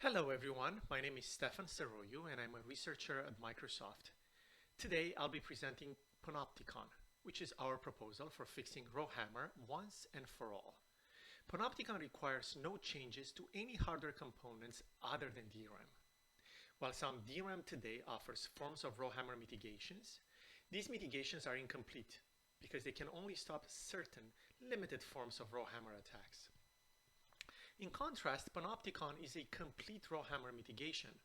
Hello everyone, my name is Stefan Saroyu and I'm a researcher at Microsoft. Today I'll be presenting Panopticon, which is our proposal for fixing Rowhammer once and for all. Panopticon requires no changes to any hardware components other than DRAM. While some DRAM today offers forms of Rowhammer mitigations, these mitigations are incomplete because they can only stop certain limited forms of Rowhammer attacks. In contrast, Panopticon is a complete Rowhammer mitigation.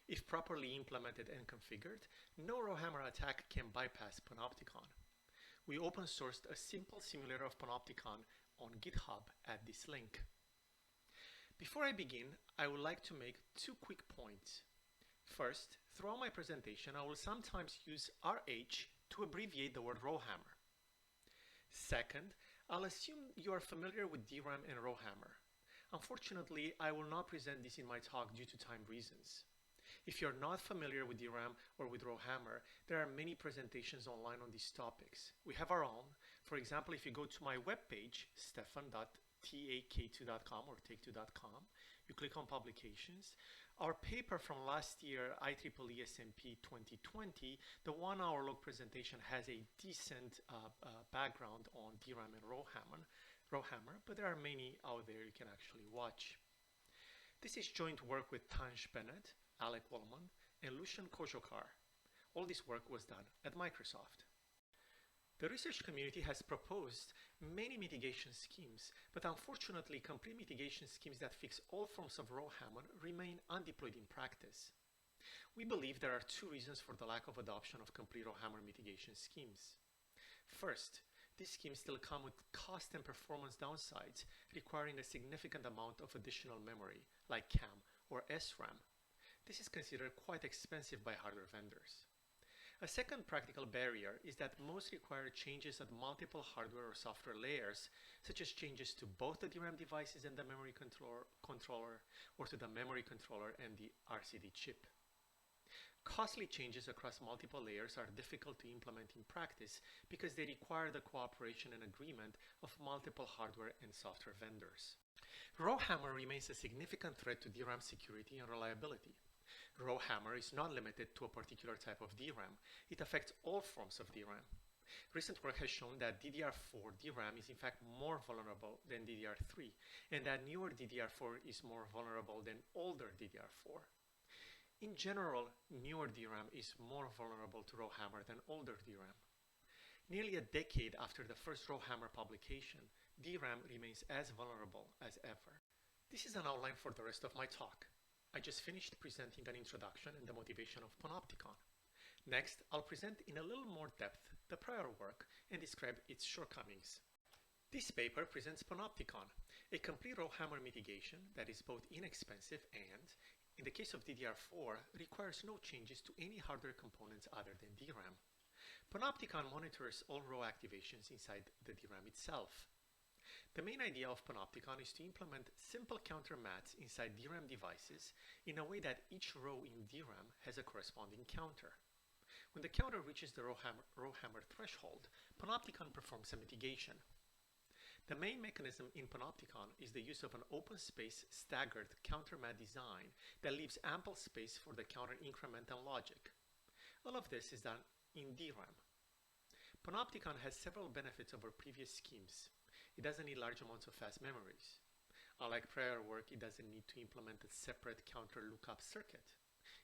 If properly implemented and configured, no Rowhammer attack can bypass Panopticon. We open sourced a simple simulator of Panopticon on GitHub at this link. Before I begin, I would like to make two quick points. First, throughout my presentation, I will sometimes use RH to abbreviate the word Rowhammer. Second, I'll assume you are familiar with DRAM and Rowhammer. Unfortunately, I will not present this in my talk due to time reasons. If you're not familiar with DRAM or with Rowhammer, there are many presentations online on these topics. We have our own. For example, if you go to my webpage, stefan.tak2.com or take2.com, you click on publications. Our paper from last year, IEEE SMP 2020, the 1 hour long presentation has a decent background on DRAM and Rowhammer, but there are many out there you can actually watch. This is joint work with Tanj Bennett, Alec Wallman, and Lucian Kojokar. All this work was done at Microsoft. The research community has proposed many mitigation schemes, but unfortunately complete mitigation schemes that fix all forms of Rowhammer remain undeployed in practice. We believe there are two reasons for the lack of adoption of complete Rowhammer mitigation schemes. First, these schemes still come with cost and performance downsides, requiring a significant amount of additional memory, like CAM or SRAM. This is considered quite expensive by hardware vendors. A second practical barrier is that most require changes at multiple hardware or software layers, such as changes to both the DRAM devices and the memory controller, or to the memory controller and the RCD chip. Costly changes across multiple layers are difficult to implement in practice because they require the cooperation and agreement of multiple hardware and software vendors. Rowhammer remains a significant threat to DRAM security and reliability. Rowhammer is not limited to a particular type of DRAM. It affects all forms of DRAM. Recent work has shown that DDR4 DRAM is in fact more vulnerable than DDR3, and that newer DDR4 is more vulnerable than older DDR4. In general, newer DRAM is more vulnerable to Rowhammer than older DRAM. Nearly a decade after the first Rowhammer publication, DRAM remains as vulnerable as ever. This is an outline for the rest of my talk. I just finished presenting an introduction and the motivation of Panopticon. Next, I'll present in a little more depth the prior work and describe its shortcomings. This paper presents Panopticon, a complete Rowhammer mitigation that is both inexpensive and, in the case of DDR4, requires no changes to any hardware components other than DRAM. Panopticon monitors all row activations inside the DRAM itself. The main idea of Panopticon is to implement simple counter mats inside DRAM devices in a way that each row in DRAM has a corresponding counter. When the counter reaches the Rowhammer threshold, Panopticon performs a mitigation. The main mechanism in Panopticon is the use of an open space staggered counter mat design that leaves ample space for the counter increment and logic. All of this is done in DRAM. Panopticon has several benefits over previous schemes. It doesn't need large amounts of fast memories. Unlike prior work, it doesn't need to implement a separate counter lookup circuit.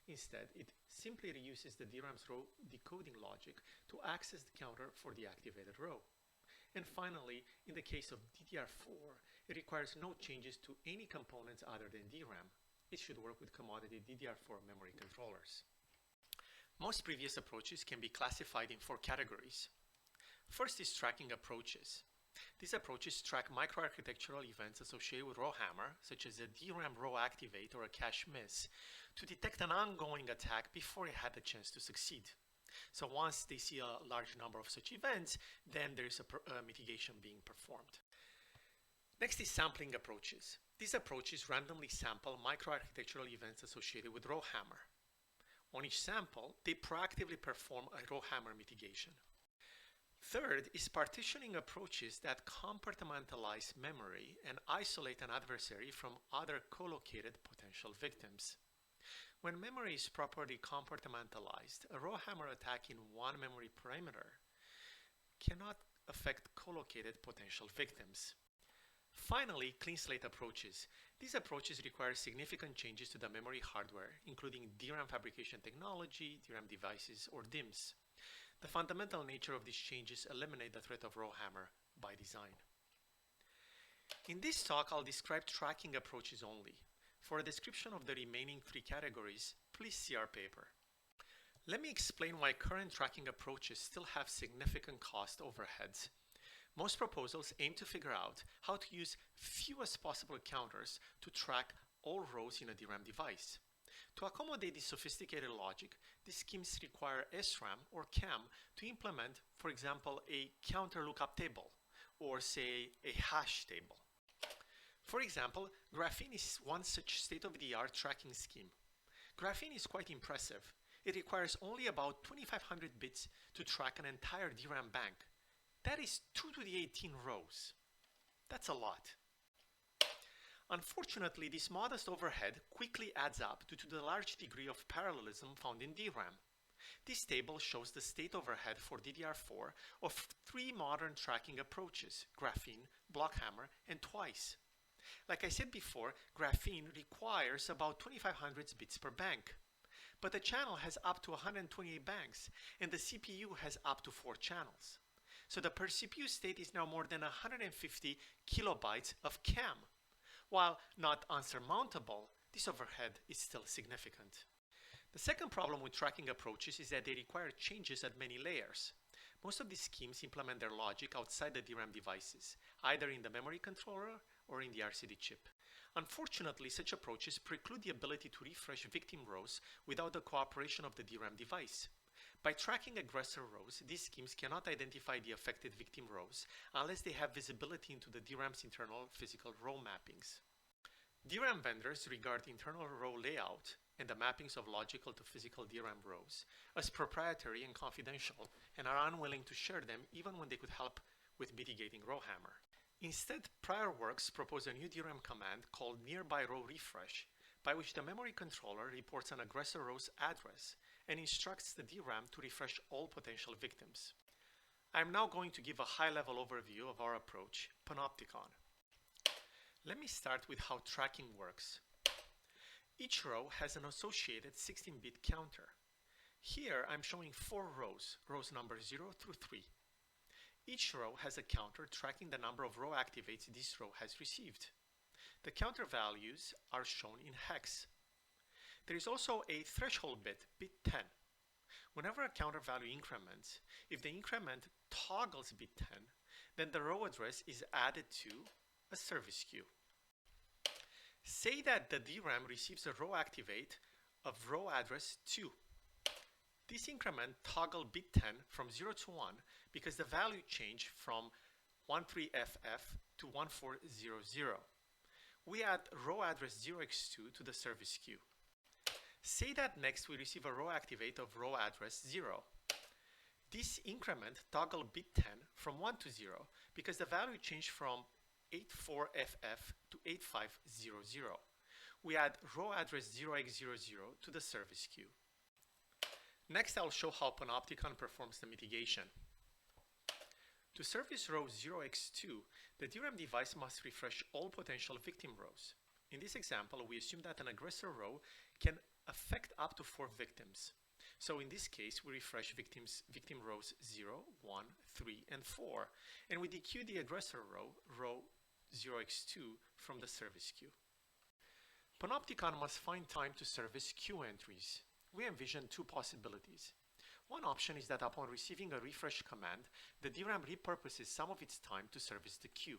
Instead, it simply reuses the DRAM's row decoding logic to access the counter for the activated row. And finally, in the case of DDR4, it requires no changes to any components other than DRAM. It should work with commodity DDR4 memory controllers. Most previous approaches can be classified in 4 categories. First is tracking approaches. These approaches track microarchitectural events associated with Rowhammer, such as a DRAM row activate or a cache miss, to detect an ongoing attack before it had the chance to succeed. So once they see a large number of such events, then there is a mitigation being performed. Next is sampling approaches. These approaches randomly sample microarchitectural events associated with Rowhammer. On each sample, they proactively perform a Rowhammer mitigation. Third is partitioning approaches that compartmentalize memory and isolate an adversary from other co-located potential victims. When memory is properly compartmentalized, a rowhammer attack in one memory perimeter cannot affect co-located potential victims. Finally, clean slate approaches. These approaches require significant changes to the memory hardware, including DRAM fabrication technology, DRAM devices, or DIMMs. The fundamental nature of these changes eliminate the threat of rowhammer by design. In this talk, I'll describe tracking approaches only. For a description of the remaining three categories, please see our paper. Let me explain why current tracking approaches still have significant cost overheads. Most proposals aim to figure out how to use fewest possible counters to track all rows in a DRAM device. To accommodate this sophisticated logic, these schemes require SRAM or CAM to implement, for example, a counter lookup table, or say a hash table. For example, Graphene is one such state-of-the-art tracking scheme. Graphene is quite impressive. It requires only about 2500 bits to track an entire DRAM bank. That is 2 to the 18 rows. That's a lot. Unfortunately, this modest overhead quickly adds up due to the large degree of parallelism found in DRAM. This table shows the state overhead for DDR4 of three modern tracking approaches: Graphene, Blockhammer, and Twice. Like I said before, Graphene requires about 2500 bits per bank. But the channel has up to 128 banks, and the CPU has up to 4 channels. So the per CPU state is now more than 150 kilobytes of CAM. While not unsurmountable, this overhead is still significant. The second problem with tracking approaches is that they require changes at many layers. Most of these schemes implement their logic outside the DRAM devices, either in the memory controller or in the RCD chip. Unfortunately, such approaches preclude the ability to refresh victim rows without the cooperation of the DRAM device. By tracking aggressor rows, these schemes cannot identify the affected victim rows unless they have visibility into the DRAM's internal physical row mappings. DRAM vendors regard internal row layout and the mappings of logical to physical DRAM rows as proprietary and confidential, and are unwilling to share them even when they could help with mitigating rowhammer. Instead, PriorWorks propose a new DRAM command called nearby row refresh, by which the memory controller reports an aggressor row's address and instructs the DRAM to refresh all potential victims. I'm now going to give a high-level overview of our approach, Panopticon. Let me start with how tracking works. Each row has an associated 16-bit counter. Here I'm showing 4 rows number 0 through 3. Each row has a counter tracking the number of row activates this row has received. The counter values are shown in hex. There is also a threshold bit, bit 10. Whenever a counter value increments, if the increment toggles bit 10, then the row address is added to a service queue. Say that the DRAM receives a row activate of row address 2. This increment toggle bit 10 from 0 to 1 because the value changed from 13FF to 1400. We add row address 0x2 to the service queue. Say that next we receive a row activate of row address 0. This increment toggle bit 10 from 1 to 0 because the value changed from 84FF to 8500. We add row address 0x00 to the service queue. Next, I'll show how Panopticon performs the mitigation. To service row 0x2, the DRAM device must refresh all potential victim rows. In this example, we assume that an aggressor row can affect up to 4 victims. So in this case, we refresh victim rows 0, 1, 3, and 4, and we dequeue the aggressor row 0x2 from the service queue. Panopticon must find time to service queue entries. We envision 2 possibilities. One option is that upon receiving a refresh command, the DRAM repurposes some of its time to service the queue.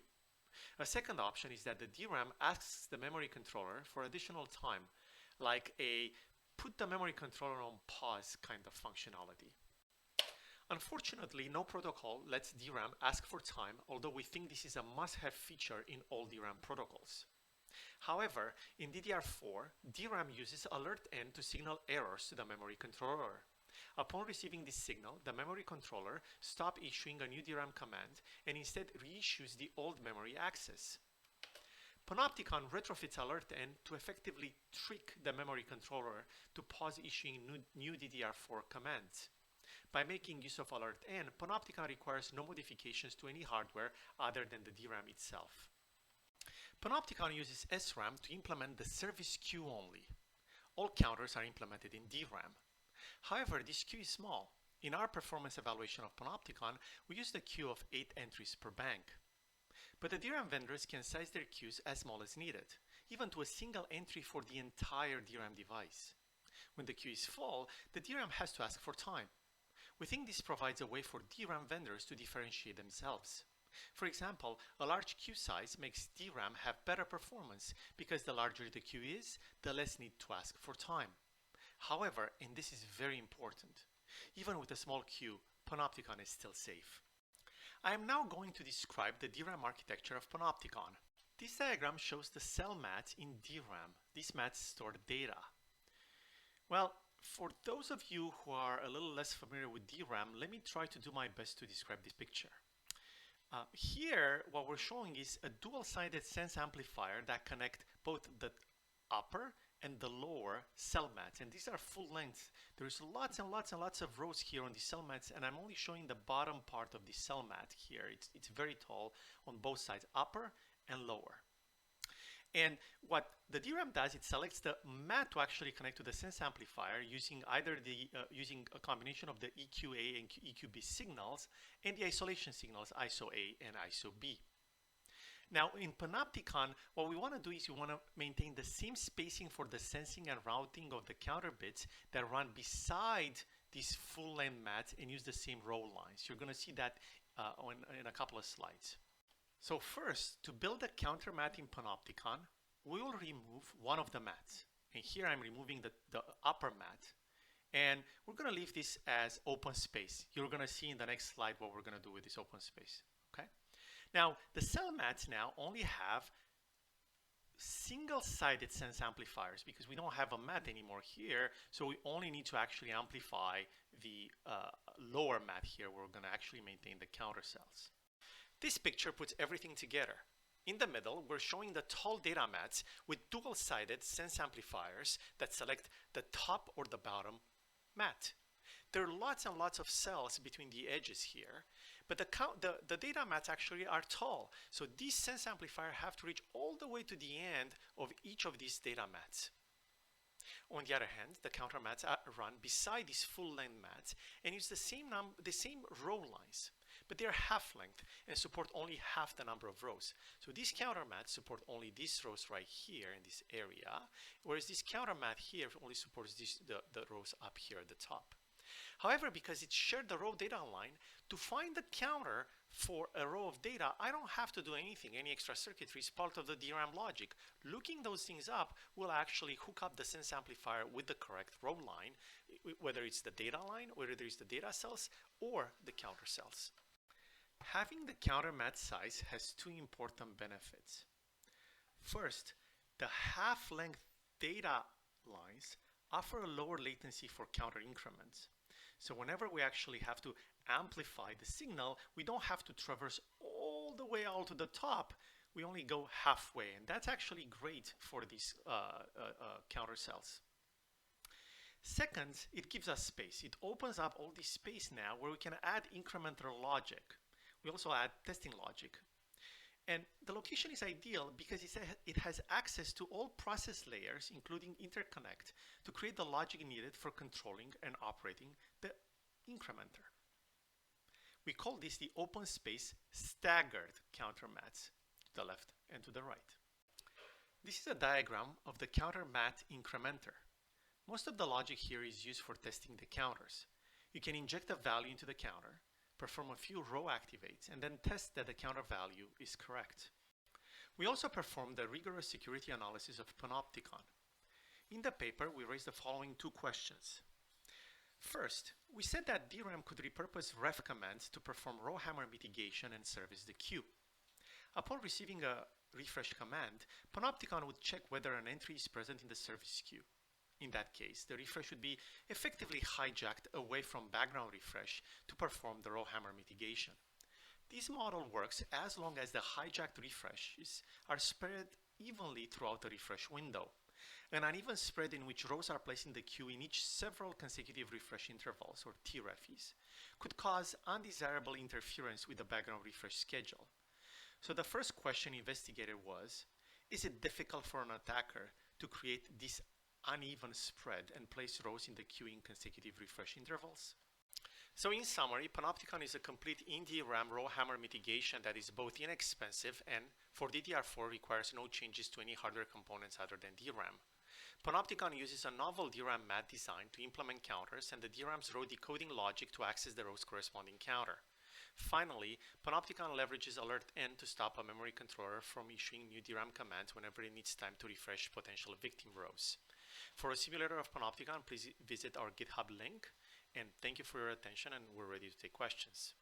A second option is that the DRAM asks the memory controller for additional time, like a put the memory controller on pause kind of functionality. Unfortunately, no protocol lets DRAM ask for time, although we think this is a must-have feature in all DRAM protocols. However, in DDR4, DRAM uses alert N to signal errors to the memory controller. Upon receiving this signal, the memory controller stops issuing a new DRAM command and instead reissues the old memory access. Panopticon retrofits alertn to effectively trick the memory controller to pause issuing new DDR4 commands. By making use of alertn, Panopticon requires no modifications to any hardware other than the DRAM itself. Panopticon uses SRAM to implement the service queue only. All counters are implemented in DRAM. However, this queue is small. In our performance evaluation of Panopticon, we used a queue of 8 entries per bank. But the DRAM vendors can size their queues as small as needed, even to a single entry for the entire DRAM device. When the queue is full, the DRAM has to ask for time. We think this provides a way for DRAM vendors to differentiate themselves. For example, a large queue size makes DRAM have better performance because the larger the queue is, the less need to ask for time. However, and this is very important, even with a small queue, Panopticon is still safe. I am now going to describe the DRAM architecture of Panopticon. This diagram shows the cell mats in DRAM. These mats store data. Well, for those of you who are a little less familiar with DRAM, let me try to do my best to describe this picture. Here, what we're showing is a dual-sided sense amplifier that connect both the upper and the lower cell mats, and these are full length. There's lots and lots and lots of rows here on the cell mats, and I'm only showing the bottom part of the cell mat here. It's very tall on both sides, upper and lower. And what the DRAM does, it selects the mat to actually connect to the sense amplifier using either using a combination of the EQA and EQB signals and the isolation signals ISO-A and ISO-B. Now in Panopticon, what we want to do is we want to maintain the same spacing for the sensing and routing of the counter bits that run beside these full-length mats and use the same row lines. You're going to see that in a couple of slides. So first, to build a counter mat in Panopticon, we will remove one of the mats. And here I'm removing the upper mat. And we're going to leave this as open space. You're going to see in the next slide what we're going to do with this open space. Okay? Now, the cell mats now only have single-sided sense amplifiers because we don't have a mat anymore here. So we only need to actually amplify the lower mat here where we're going to actually maintain the counter cells. This picture puts everything together. In the middle, we're showing the tall data mats with dual-sided sense amplifiers that select the top or the bottom mat. There are lots and lots of cells between the edges here, but the data mats actually are tall. So these sense amplifiers have to reach all the way to the end of each of these data mats. On the other hand, the counter mats run beside these full-length mats and use the same row lines. But they're half-length and support only half the number of rows. So these counter mats support only these rows right here in this area, whereas this counter mat here only supports the rows up here at the top. However, because it shared the row data line, to find the counter for a row of data, I don't have to do anything. Any extra circuitry is part of the DRAM logic. Looking those things up will actually hook up the sense amplifier with the correct row line, whether it's the data line, whether it's the data cells, or the counter cells. Having the counter mat size has two important benefits. First, the half-length data lines offer a lower latency for counter increments. So whenever we actually have to amplify the signal, we don't have to traverse all the way out to the top. We only go halfway, and that's actually great for these counter cells. Second, it gives us space. It opens up all this space now where we can add incremental logic. We also add testing logic. And the location is ideal because it has access to all process layers, including interconnect, to create the logic needed for controlling and operating the incrementer. We call this the open space staggered counter mats to the left and to the right. This is a diagram of the counter mat incrementer. Most of the logic here is used for testing the counters. You can inject a value into the counter, perform a few row activates, and then test that the counter value is correct. We also performed a rigorous security analysis of Panopticon. In the paper, we raised the following two questions. First, we said that DRAM could repurpose ref commands to perform row hammer mitigation and service the queue. Upon receiving a refresh command, Panopticon would check whether an entry is present in the service queue. In that case, the refresh would be effectively hijacked away from background refresh to perform the row hammer mitigation. This model works as long as the hijacked refreshes are spread evenly throughout the refresh window. An uneven spread in which rows are placed in the queue in each several consecutive refresh intervals, or TREFs, could cause undesirable interference with the background refresh schedule. So the first question investigated was, is it difficult for an attacker to create this uneven spread and place rows in the queue in consecutive refresh intervals? So in summary, Panopticon is a complete in-DRAM row hammer mitigation that is both inexpensive and, for DDR4, requires no changes to any hardware components other than DRAM. Panopticon uses a novel DRAM mat design to implement counters and the DRAM's row decoding logic to access the row's corresponding counter. Finally, Panopticon leverages alert-N to stop a memory controller from issuing new DRAM commands whenever it needs time to refresh potential victim rows. For a simulator of Panopticon, please visit our GitHub link. And thank you for your attention, and we're ready to take questions.